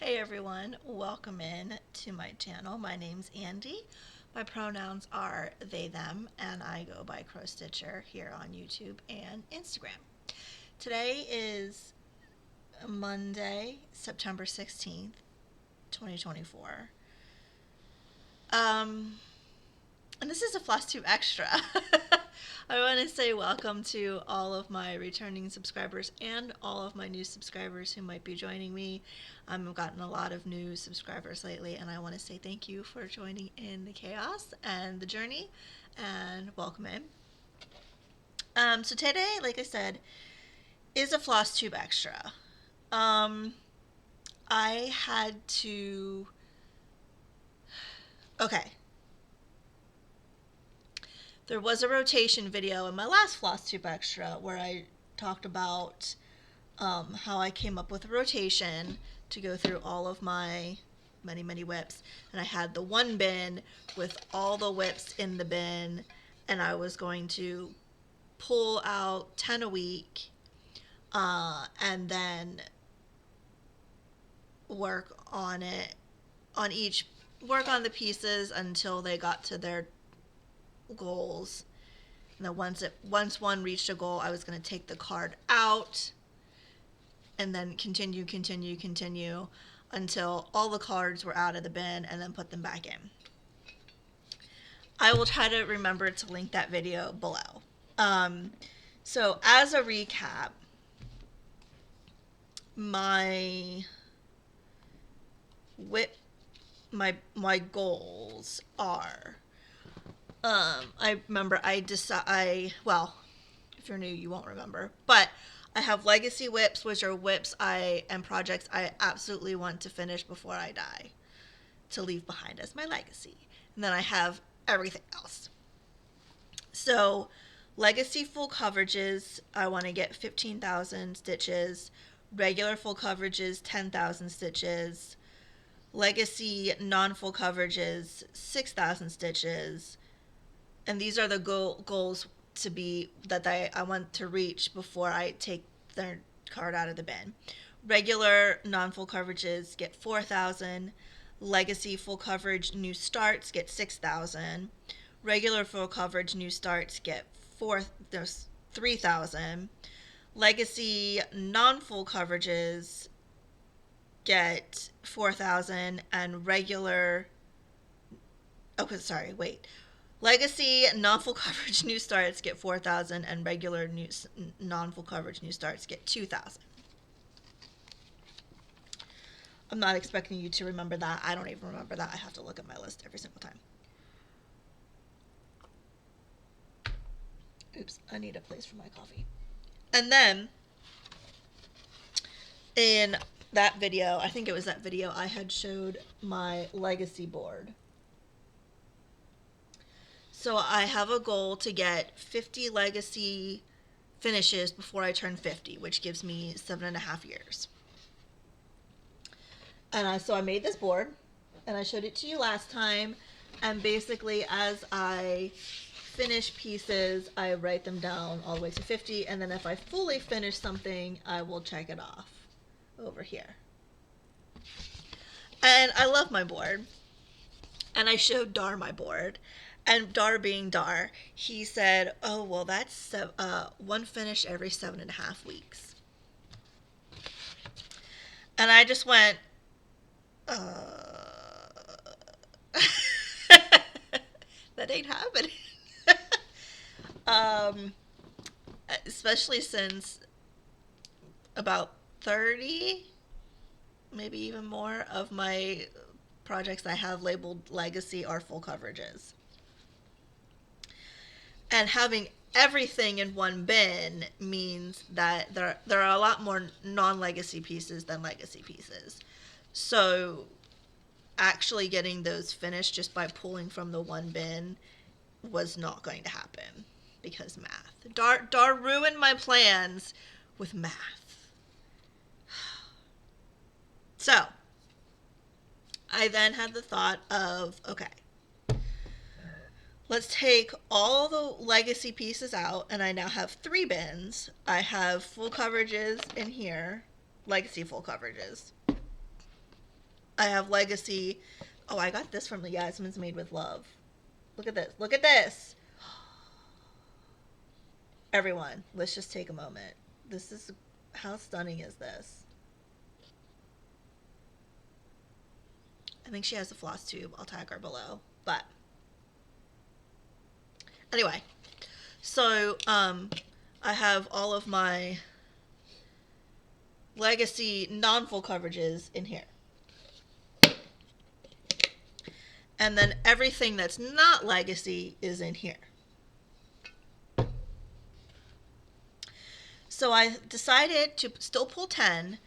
Hey everyone, welcome in to my channel. My name's Andy. My pronouns are they, them, and I go by crowstitcher here on YouTube and Instagram. Today is Monday, September 16th, 2024. Um, and this is a Flosstube Extra. I want to say welcome to all of my returning subscribers and all of my new subscribers who might be joining me. I've gotten a lot of new subscribers lately, and I want to say thank you for joining in the chaos and the journey, and welcome in. So today, like I said, is a Flosstube Extra. I had to. Okay, there was a rotation video in my last Flosstube Extra where I talked about how I came up with a rotation to go through all of my many whips. And I had the one bin with all the whips in the bin, and I was going to pull out 10 a week and then work on it, work on the pieces until they got to their goals. And then once one reached a goal, I was going to take the card out and then continue until all the cards were out of the bin, and then put them back in. I will try to remember to link that video below. So as a recap, my goals are, I remember well, if you're new, you won't remember, but I have legacy whips, which are whips and projects I absolutely want to finish before I die, to leave behind as my legacy. And then I have everything else. So legacy full coverages, I want to get 15,000 stitches. Regular full coverages, 10,000 stitches. Legacy non-full coverages, 6,000 stitches. And these are the goals to be that I want to reach before I take their card out of the bin. Regular non-full coverages get 4,000. Legacy full coverage new starts get 6,000. Regular full coverage new starts get 3,000. Legacy non-full coverages get 4,000, and regular. Okay, sorry, wait. Legacy non-full coverage new starts get 4,000, and regular non-full coverage new starts get 2,000. I'm not expecting you to remember that. I don't even remember that. I have to look at my list every single time. Oops, I need a place for my coffee. And then in that video, I think it was that video, I had showed my legacy board. So I have a goal to get 50 legacy finishes before I turn 50, which gives me 7.5 years. And so I made this board, and I showed it to you last time. And basically, as I finish pieces, I write them down all the way to 50. And then if I fully finish something, I will check it off over here. And I love my board. And I showed Dar my board. And Dar being Dar, he said, oh, well, that's one finish every 7.5 weeks. And I just went, that ain't happening. Especially since about 30, maybe even more, of my projects I have labeled legacy are full coverages. And having everything in one bin means that there are a lot more non-legacy pieces than legacy pieces. So actually getting those finished just by pulling from the one bin was not going to happen because math. Dar ruined my plans with math. So I then had the thought of, okay, let's take all the legacy pieces out, and I now have 3 bins. I have full coverages in here, legacy full coverages. I have legacy. Oh, I got this from the Yasmin's Made with Love. Look at this. Look at this. Everyone, let's just take a moment. This is, how stunning is this? I think she has a floss tube. I'll tag her below. But anyway, so I have all of my legacy non-full coverages in here. And then everything that's not legacy is in here. So I decided to still pull 10,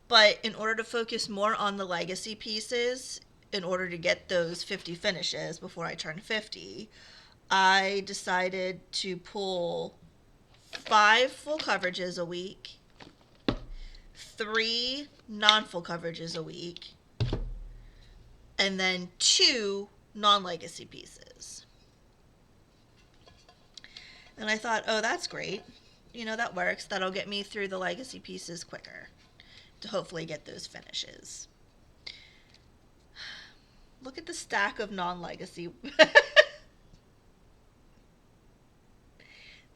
but in order to focus more on the legacy pieces, in order to get those 50 finishes before I turn 50, I decided to pull 5 full coverages a week, 3 non-full coverages a week, and then 2 non-legacy pieces. And I thought, oh, that's great. You know, that works. That'll get me through the legacy pieces quicker to hopefully get those finishes. Look at the stack of non-legacy.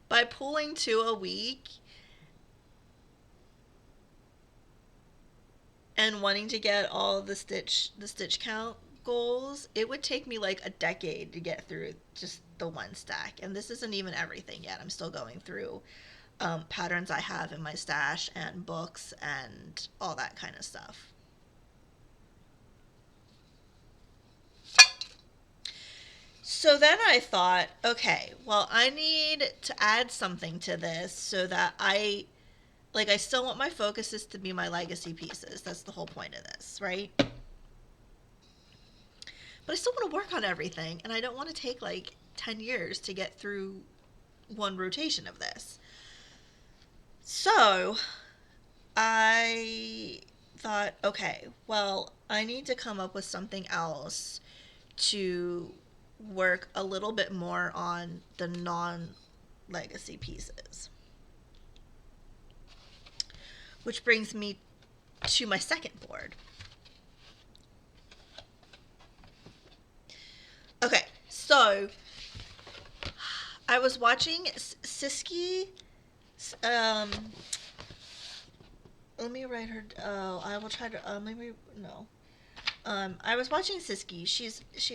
By pulling 2 a week and wanting to get all the stitch count goals, it would take me like a decade to get through just the one stack. And this isn't even everything yet. I'm still going through patterns I have in my stash and books and all that kind of stuff. So then I thought, okay, well, I need to add something to this so that I still want my focuses to be my legacy pieces. That's the whole point of this, right? But I still want to work on everything, and I don't want to take like 10 years to get through one rotation of this. So I thought, okay, well, I need to come up with something else to work a little bit more on the non-legacy pieces. Which brings me to my second board. Okay, so I was watching Siski. Let me write her. Oh, I will try to. No. I was watching Siski. She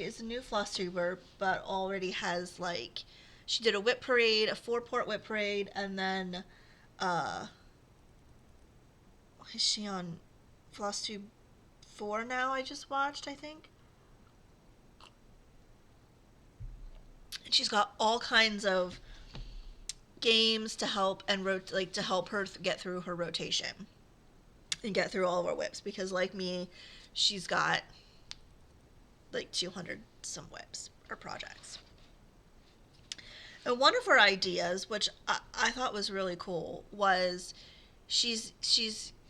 is a new Flosstuber, but already has like, she did a whip parade, a 4-port whip parade, and then, is she on Flosstube 4 now? I just watched, I think. And she's got all kinds of games to help and to help her get through her rotation and get through all of her whips, because like me, she's got like 200 some whips or projects. And one of her ideas, which I thought was really cool, was she's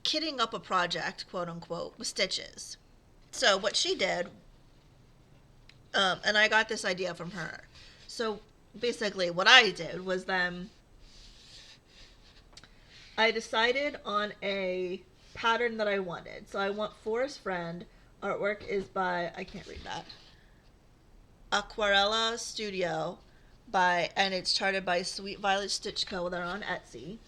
kitting up a project, quote unquote, with stitches. So what she did, and I got this idea from her. So basically what I did was then I decided on a pattern that I wanted. So I want Forest Friend. Artwork is by, I can't read that, Aquarella Studio, and it's charted by Sweet Violet Stitch Co. They're on Etsy.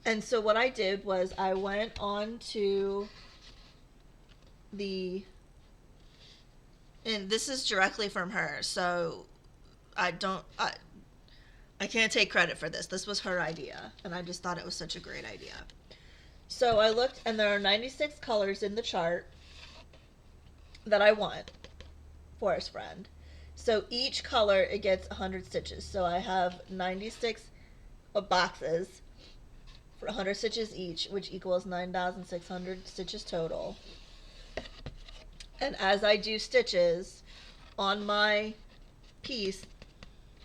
And so what I did was I went on to and this is directly from her, so I can't take credit for this. This was her idea, and I just thought it was such a great idea. So I looked, and there are 96 colors in the chart that I want, Forest Friend. So each color, it gets 100 stitches. So I have 96 boxes for 100 stitches each, which equals 9,600 stitches total. And as I do stitches on my piece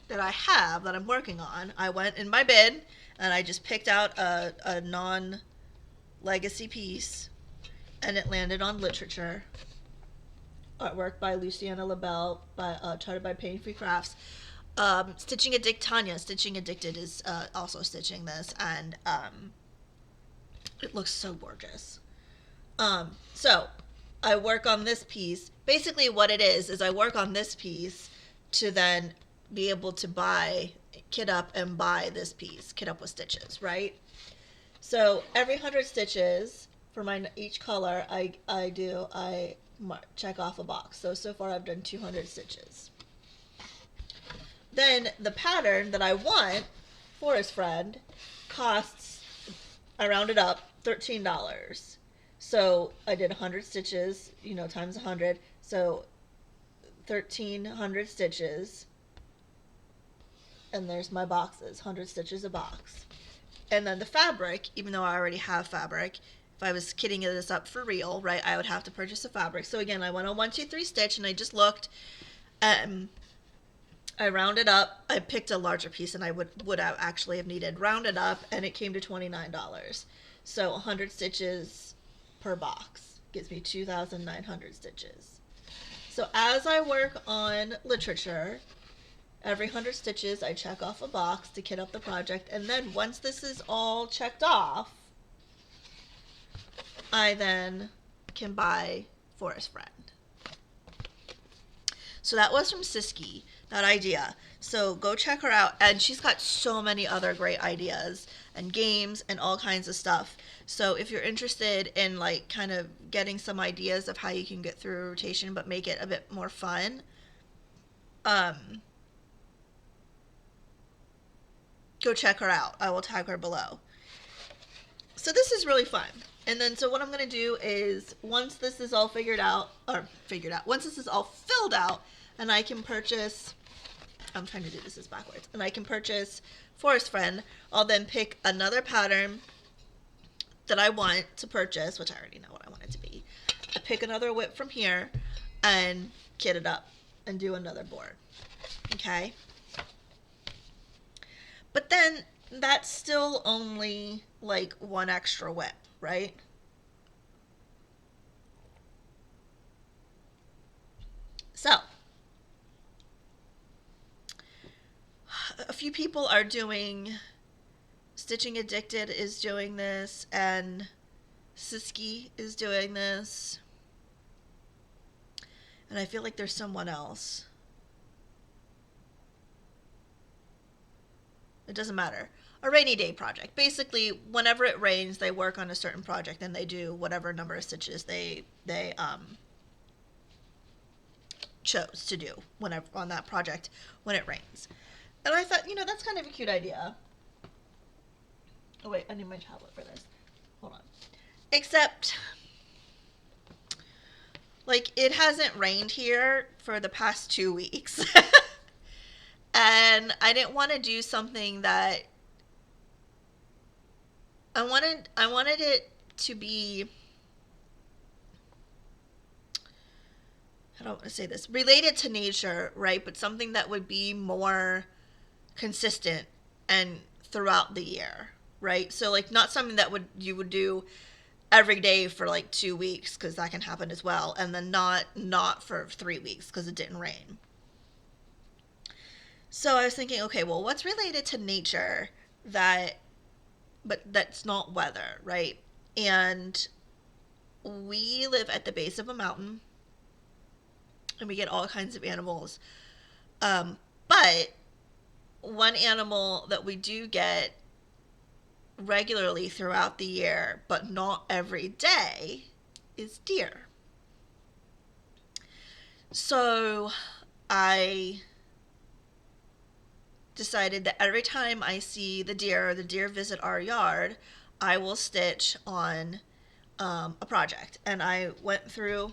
that I have, that I'm working on, I went in my bin and I just picked out a non-legacy piece, and it landed on literature. Artwork by Luciana LaBelle, charted by Pain Free Crafts. Stitching Addicted is also stitching this, and It looks so gorgeous. So I work on this piece. Basically, what it is I work on this piece to then be able to buy, kit up and buy this piece, kit up with stitches, right? So every 100 stitches for my each color, I check off a box. So far I've done 200 stitches. Then the pattern that I want, Forest Friend, costs, I rounded up, $13. So I did 100 stitches, times 100. So 1,300 stitches. And there's my boxes, 100 stitches a box. And then the fabric, even though I already have fabric, if I was kitting this up for real, right, I would have to purchase a fabric. So again, I went on 1, 2, 3 stitch, and I just looked. I rounded up. I picked a larger piece than I would have actually have needed. Rounded up, and it came to $29. So 100 stitches per box gives me 2,900 stitches. So as I work on literature, every 100 stitches I check off a box to kit up the project, and then once this is all checked off, I then can buy Forest Friend. So that was from Siski, that idea. So go check her out, and she's got so many other great ideas and games and all kinds of stuff. So if you're interested in like kind of getting some ideas of how you can get through a rotation but make it a bit more fun, go check her out. I will tag her below. So this is really fun. And then so what I'm going to do is once this is all once this is all filled out and I can purchase, I'm trying to do this backwards, and I can purchase Forest Friend, I'll then pick another pattern that I want to purchase, which I already know what I want it to be. I pick another whip from here and kit it up and do another board. Okay? But then that's still only like one extra whip, right? So, a few people are doing, Stitching Addicted is doing this, and Siski is doing this. And I feel like there's someone else. It doesn't matter. A rainy day project. Basically, whenever it rains, they work on a certain project and they do whatever number of stitches they chose to do whenever on that project when it rains. And I thought, that's kind of a cute idea. Oh wait, I need my tablet for this. Hold on. Except, like, it hasn't rained here for the past 2 weeks. And I didn't want to do something that I wanted it to be, I don't want to say this, related to nature, right? But something that would be more consistent and throughout the year, right? So like not something that you would do every day for like 2 weeks, because that can happen as well, and then not for 3 weeks because it didn't rain. So I was thinking, okay, well, what's related to nature but that's not weather, right? And we live at the base of a mountain, and we get all kinds of animals. But one animal that we do get regularly throughout the year, but not every day, is deer. So I decided that every time I see the deer visit our yard, I will stitch on a project. And I went through,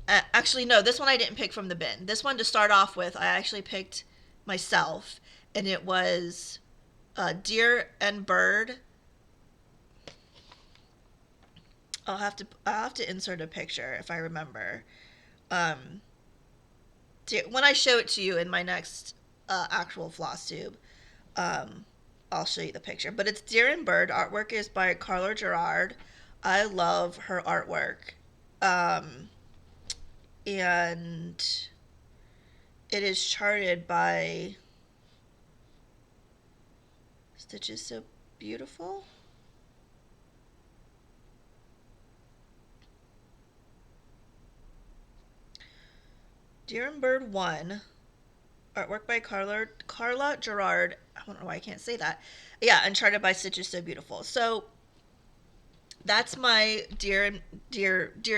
actually no, this one I didn't pick from the bin. This one, to start off with, I actually picked myself, and it was deer and bird. I'll have to insert a picture if I remember. When I show it to you in my next actual floss tube, I'll show you the picture. But it's deer and bird. Artwork is by Carla Gerard. I love her artwork. And it is charted by Stitches So Beautiful. Deer and Bird 1, artwork by Carla Gerard. I don't know why I can't say that. Yeah, and charted by Stitch is So Beautiful. So that's my deer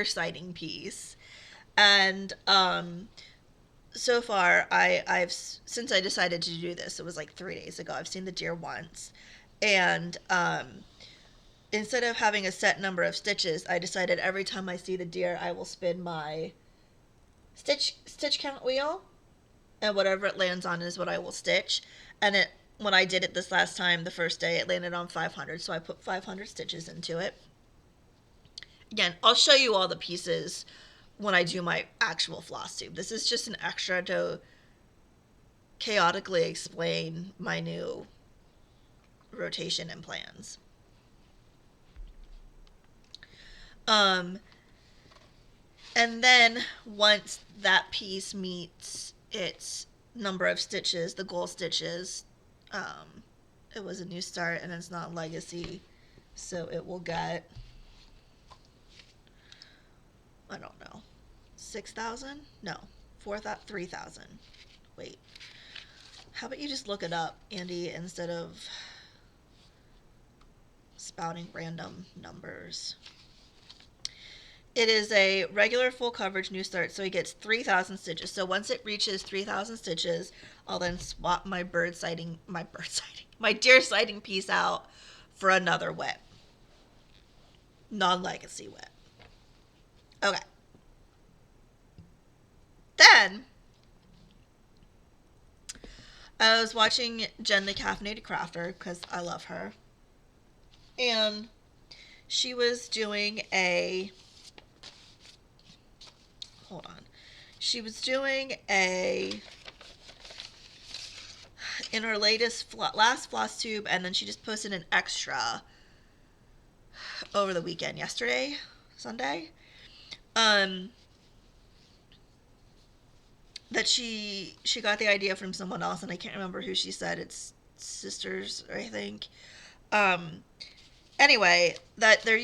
sighting piece. And so far I've since I decided to do this, it was like 3 days ago, I've seen the deer once. And instead of having a set number of stitches, I decided every time I see the deer, I will spin my stitch count wheel, and whatever it lands on is what I will stitch. And it when I did it this last time, the first day, it landed on 500, so I put 500 stitches into it. Again, I'll show you all the pieces when I do my actual floss tube. This is just an extra to chaotically explain my new rotation and plans. And then once that piece meets its number of stitches, the goal stitches, it was a new start and it's not legacy, so it will get, I don't know, 6,000? No, 3,000. Wait, how about you just look it up, Andy, instead of spouting random numbers. It is a regular full coverage new start, so it gets 3,000 stitches. So once it reaches 3,000 stitches, I'll then swap my deer sighting piece out for another whip. Non-legacy whip. Okay. Then I was watching Jen the Caffeinated Crafter because I love her. And she was doing in her last floss tube, and then she just posted an extra over the weekend, Sunday, that she got the idea from someone else, and I can't remember who she said. It's sisters, I think. Anyway, that they're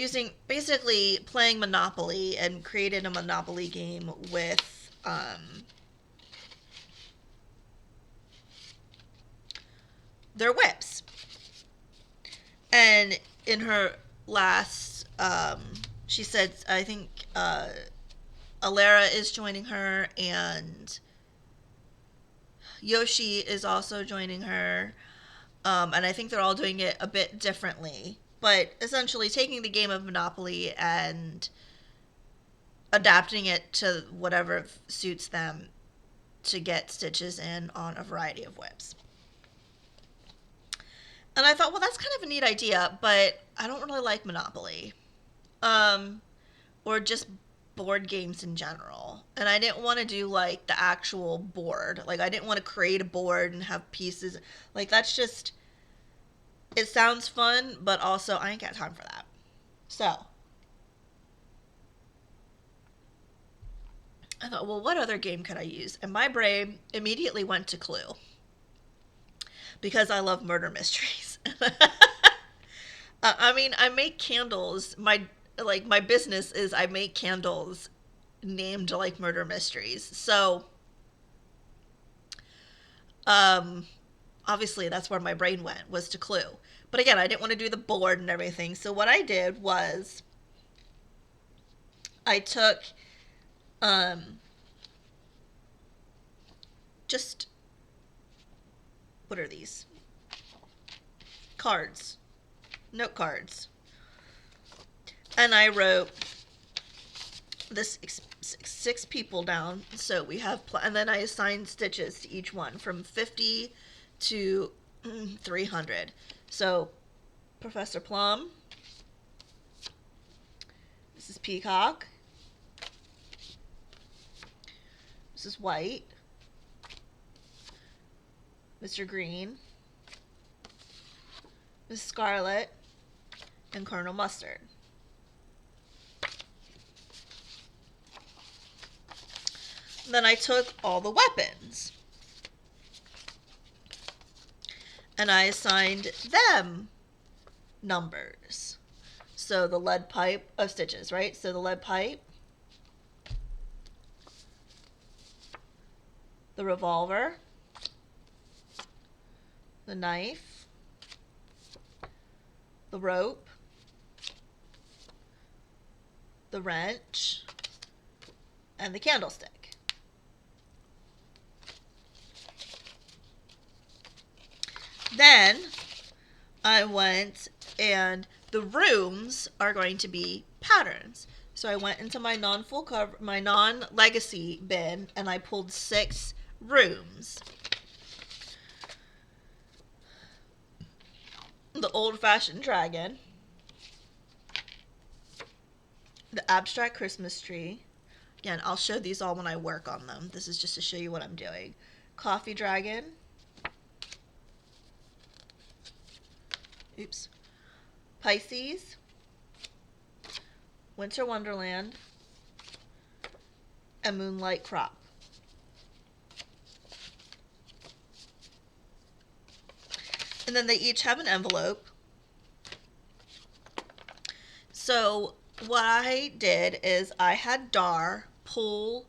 basically playing Monopoly and created a Monopoly game with their whips. And in her last, she said, I think Alara is joining her, and Yoshi is also joining her. And I think they're all doing it a bit differently. But essentially taking the game of Monopoly and adapting it to whatever suits them to get stitches in on a variety of whips. And I thought, well, that's kind of a neat idea, but I don't really like Monopoly. Or just board games in general. And I didn't want to do, like, the actual board. Like, I didn't want to create a board and have pieces. Like, that's just... It sounds fun, but also I ain't got time for that. So I thought, well, what other game could I use? And my brain immediately went to Clue, because I love murder mysteries. I mean, I make candles. My business is I make candles named like murder mysteries. So obviously that's where my brain went, was to Clue. But again, I didn't want to do the board and everything. So what I did was I took just, what are these? Cards. Note cards. And I wrote this 6 people down. So we have, and then I assigned stitches to each one from 50 to 300. So Professor Plum, Mrs. Peacock, Mrs. White, Mr. Green, Miss Scarlet, and Colonel Mustard. Then I took all the weapons and I assigned them numbers. So the lead pipe of stitches, right? So the lead pipe the revolver, the knife, the rope, the wrench, and the candlestick. Then I went, and the rooms are going to be patterns. So I went into my non-full cover, my non-legacy bin, and I pulled 6 rooms. The old-fashioned dragon, the abstract Christmas tree. Again, I'll show these all when I work on them. This is just to show you what I'm doing. Coffee dragon. Oops. Pisces. Winter Wonderland. And Moonlight Crop. And then they each have an envelope. So what I did is I had Dar pull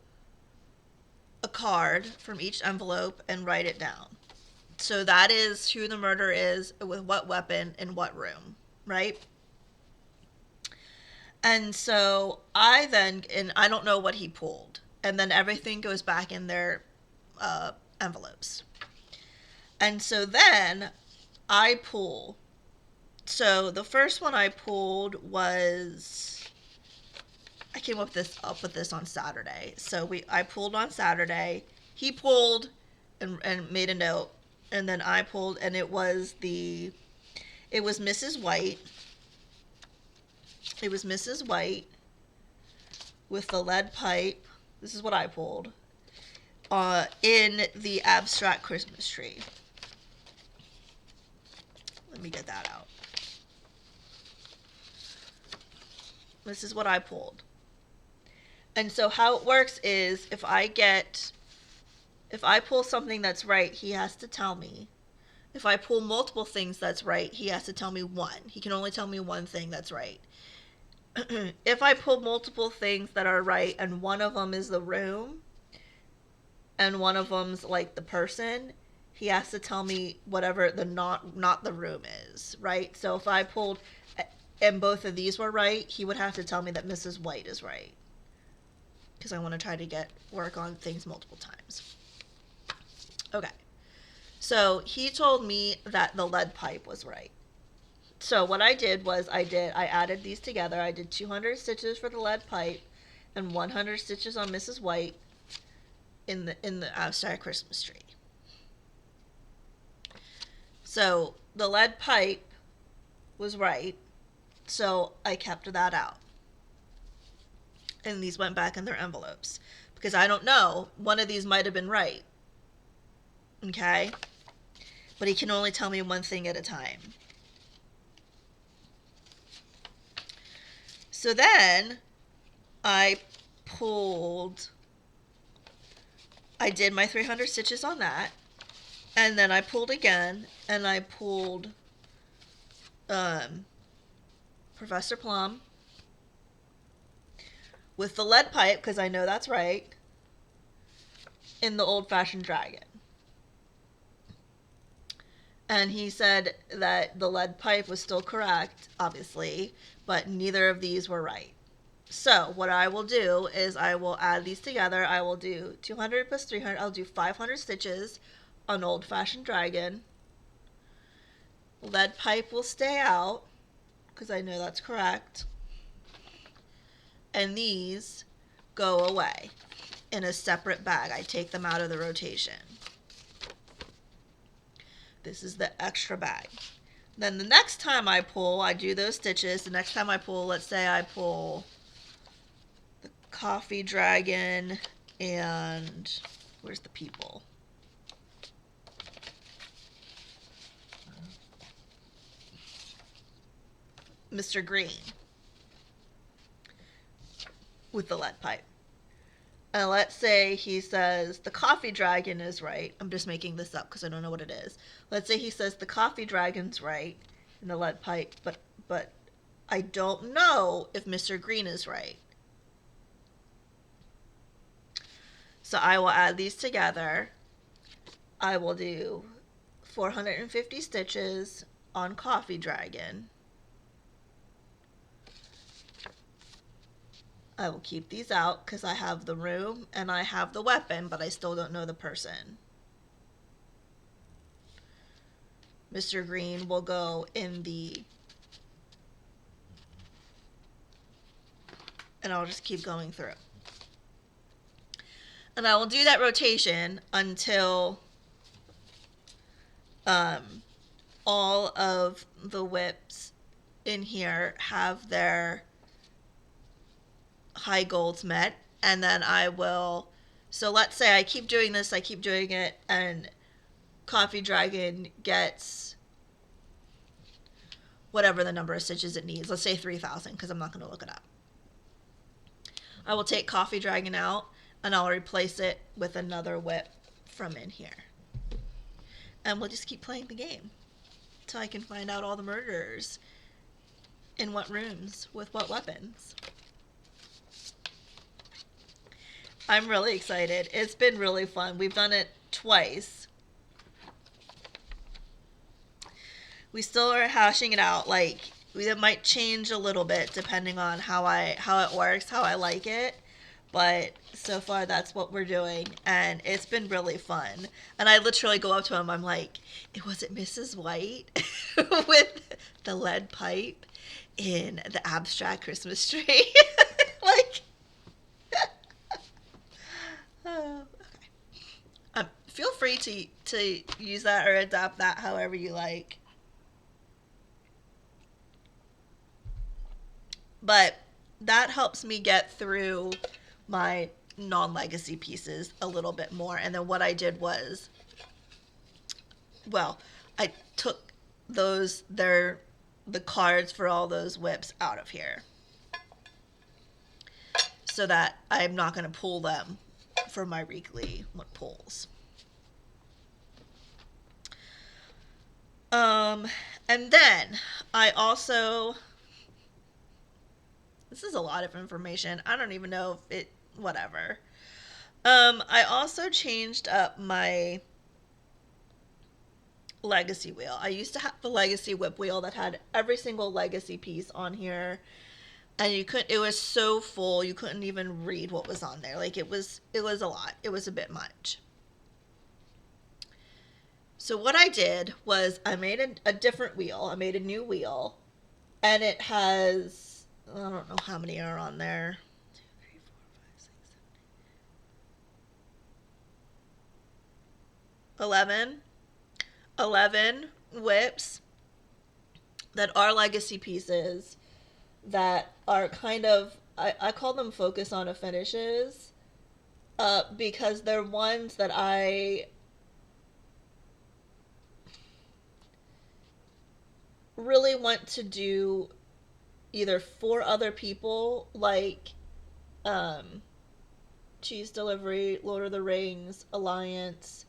a card from each envelope and write it down. So that is who the murderer is, with what weapon, in what room, right? And so I then, and I don't know what he pulled. And then everything goes back in their envelopes. And so then I pull. So the first one I pulled was, I came up with this on Saturday. So I pulled on Saturday. He pulled and made a note, and then I pulled, and it was Mrs. White. It was Mrs. White with the lead pipe. This is what I pulled. In the abstract Christmas tree. Let me get that out. This is what I pulled. And so how it works is if I pull something that's right, he has to tell me. If I pull multiple things that's right, he has to tell me one. He can only tell me one thing that's right. If I pull multiple things that are right and one of them is the room and one of them's like the person, he has to tell me whatever the not the room is, right? So if I pulled and both of these were right, he would have to tell me that Mrs. White is right. Because I want to try to work on things multiple times. Okay. So he told me that the lead pipe was right. So what I did was I added these together. I did 200 stitches for the lead pipe and 100 stitches on Mrs. White in the abstract Christmas tree. So the lead pipe was right. So I kept that out. And these went back in their envelopes. Because I don't know. One of these might have been right. Okay? But he can only tell me one thing at a time. So then I did my 300 stitches on that. And then I pulled again. And I pulled Professor Plum with the lead pipe, because I know that's right, in the old-fashioned dragon. And he said that the lead pipe was still correct, obviously, but neither of these were right. So what I will do is I will add these together. I will do 200 plus 300. I'll do 500 stitches on old-fashioned dragon. Lead pipe will stay out, because I know that's correct. And these go away in a separate bag. I take them out of the rotation. This is the extra bag. Then the next time I pull, I do those stitches. The next time I pull, let's say I pull the coffee dragon and where's the people? Mr. Green with the lead pipe. And let's say he says the coffee dragon is right. I'm just making this up because I don't know what it is. Let's say he says the coffee dragon's right in the lead pipe, but I don't know if Mr. Green is right. So I will add these together I will do 450 stitches on Coffee Dragon. I will keep these out because I have the room and I have the weapon, but I still don't know the person. Mr. Green will go in the... and I'll just keep going through. And I will do that rotation until all of the whips in here have their high goals met, and then I will, so let's say I keep doing this, I keep doing it, and Coffee Dragon gets whatever the number of stitches it needs. Let's say 3,000, because I'm not going to look it up. I will take Coffee Dragon out, and I'll replace it with another whip from in here. And we'll just keep playing the game until I can find out all the murderers in what rooms with what weapons. I'm really excited. It's been really fun. We've done it twice. We still are hashing it out. Like, it might change a little bit depending on how it works, how I like it. But so far, that's what we're doing, and it's been really fun. And I literally go up to him, I'm like, was it Mrs. White with the lead pipe in the abstract Christmas tree? Like, okay. Feel free to use that or adapt that however you like. But that helps me get through my non-legacy pieces a little bit more. And then what I did was, well, I took the cards for all those whips out of here so that I'm not going to pull them for my weekly pulls. And then I also, this is a lot of information. I don't even know if it, whatever. I also changed up my legacy wheel. I used to have the legacy whip wheel that had every single legacy piece on here, and it was so full you couldn't even read what was on there. Like, it was a lot. It was a bit much. So what I did was I made a different wheel. I made a new wheel, and it has, I don't know how many are on there. 2, 3, 4, 5, 6, 7, 11 whips that are legacy pieces that are kind of, I call them focus on a finishes, because they're ones that I really want to do either for other people, like Cheese Delivery, Lord of the Rings, Alliance,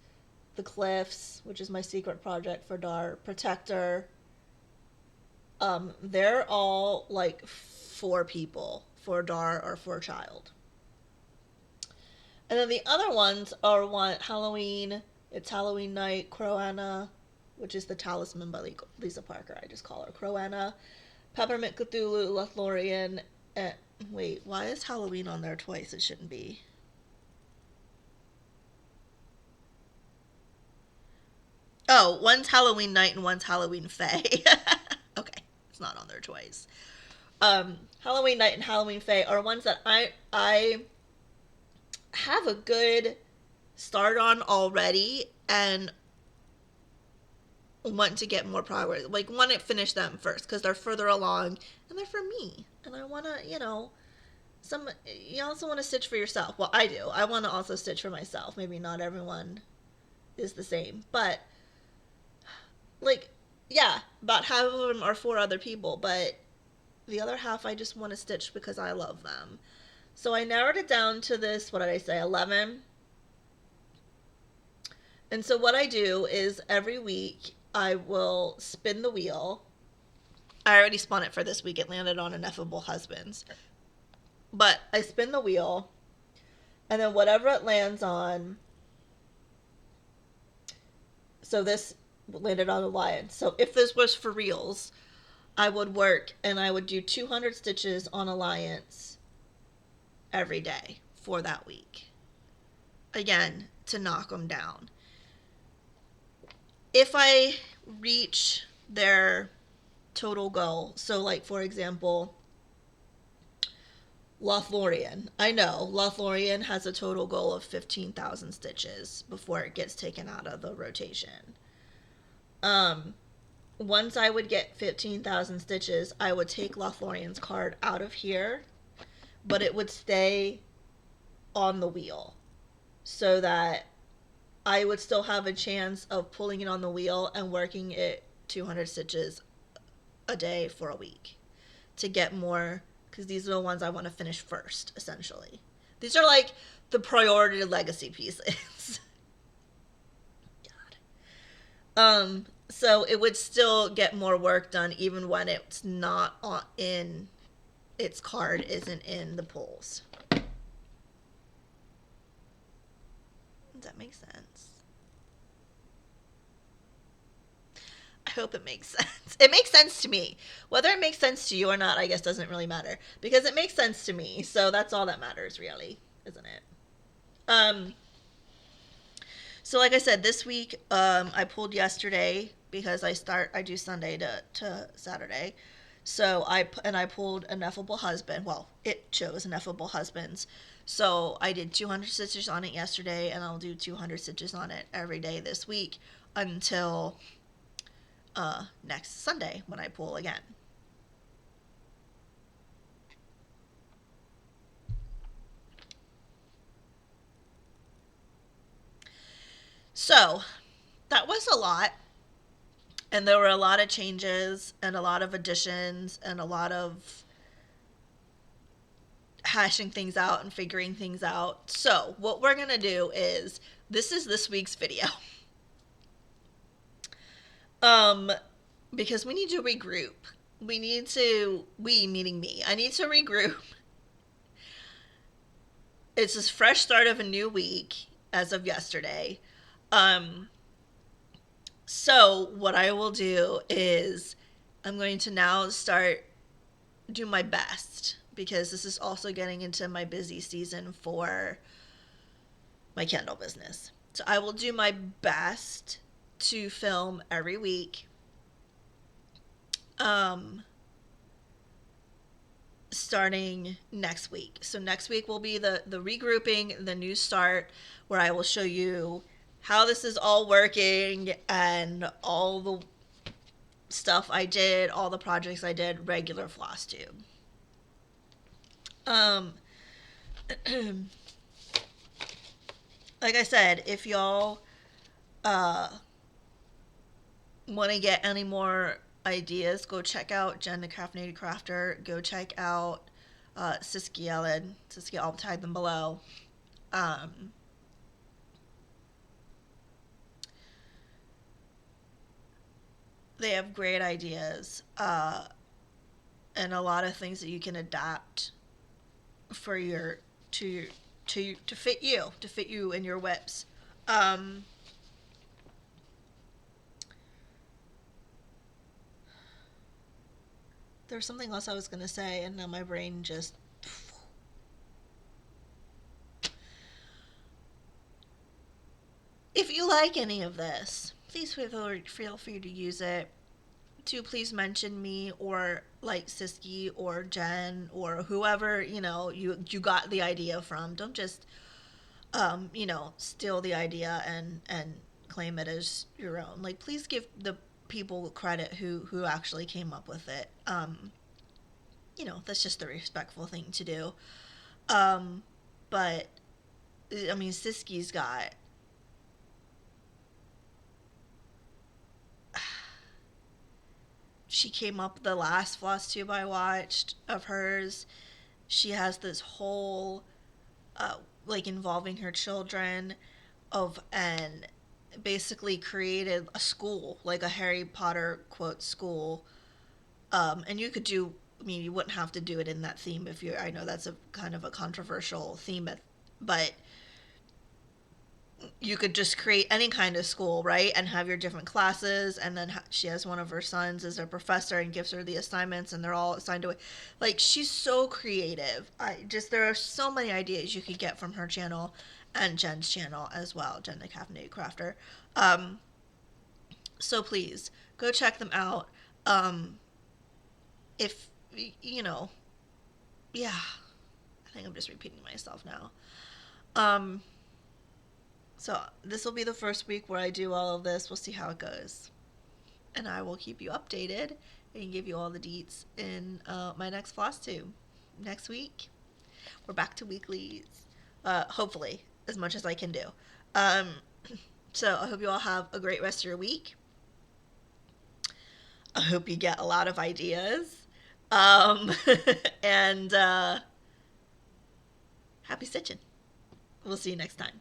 The Cliffs, which is my secret project for Dar, Protector. They're all like for people, for Dar or for Child. And then the other ones are Halloween, it's Halloween Night, Crowana, which is the Talisman by Lisa Parker. I just call her Crowana. Peppermint Cthulhu, Lothlorien. Wait, why is Halloween on there twice? It shouldn't be. Oh, one's Halloween Night and one's Halloween Fae. Okay, it's not on there twice. Halloween Night and Halloween Fae are ones that I have a good start on already and want to get more progress. Like, want to finish them first because they're further along and they're for me. And I want to, you also want to stitch for yourself. Well, I do. I want to also stitch for myself. Maybe not everyone is the same. But, like, yeah, about half of them are for other people. But the other half I just want to stitch because I love them. So I narrowed it down to this, what did I say, 11? And so what I do is every week I will spin the wheel. I already spun it for this week. It landed on Ineffable Husbands. But I spin the wheel, and then whatever it lands on, So this landed on Alliance. So if this was for reals, I would work and I would do 200 stitches on Alliance every day for that week. Again, to knock them down. If I reach their total goal, so like for example, Lothlorien. I know Lothlorien has a total goal of 15,000 stitches before it gets taken out of the rotation. Um, Once I would get 15,000 stitches, I would take Lothlorien's card out of here, but it would stay on the wheel so that I would still have a chance of pulling it on the wheel and working it 200 stitches a day for a week to get more, because these are the ones I want to finish first, essentially. These are like the priority legacy pieces. God. So it would still get more work done even when it's not in, its card isn't in the pulls. Does that make sense? I hope it makes sense. It makes sense to me. Whether it makes sense to you or not, I guess doesn't really matter, because it makes sense to me. So that's all that matters, really, isn't it? So like I said, this week I pulled yesterday because I do Sunday to Saturday. So I pulled Ineffable Husband. Well, it chose Ineffable Husbands. So I did 200 stitches on it yesterday, and I'll do 200 stitches on it every day this week until next Sunday when I pull again. So that was a lot. And there were a lot of changes and a lot of additions and a lot of hashing things out and figuring things out. So what we're going to do is, this is this week's video. Because we need to regroup. We meaning me, I need to regroup. It's a fresh start of a new week as of yesterday. So what I will do is I'm going to now do my best, because this is also getting into my busy season for my candle business. So I will do my best to film every week. Starting next week. So next week will be the regrouping, the new start, where I will show you how this is all working and all the stuff I did, all the projects I did, regular Flosstube. Like I said, if y'all want to get any more ideas, go check out Jen the Craftinated Crafter. Go check out Siski Ellen. Siski, I'll tag them below. They have great ideas and a lot of things that you can adapt for to fit you and your whips. There was something else I was gonna say, and now my brain just. If you like any of this, please feel free to use it. To please mention me, or like Siski or Jen or whoever you got the idea from. Don't just steal the idea and claim it as your own. Like, please give the people credit who actually came up with it. That's just the respectful thing to do. But I mean, Siski's got she came up with the last floss tube I watched of hers. She has this whole like involving her children and basically created a school, like a Harry Potter quote school. And you could do, I mean, you wouldn't have to do it in that theme I know that's a kind of a controversial theme, but you could just create any kind of school, right? And have your different classes. And then she has one of her sons as a professor and gives her the assignments, and they're all assigned to it. Like, she's so creative. There are so many ideas you could get from her channel and Jen's channel as well, Jen the Caffeinated Crafter. Um, so please go check them out. If, you know, yeah, I think I'm just repeating myself now. Um, So this will be the first week where I do all of this. We'll see how it goes. And I will keep you updated and give you all the deets in my next floss tube. Next week, we're back to weeklies. Hopefully, as much as I can do. Um, so I hope you all have a great rest of your week. I hope you get a lot of ideas. Um, and happy stitching. We'll see you next time.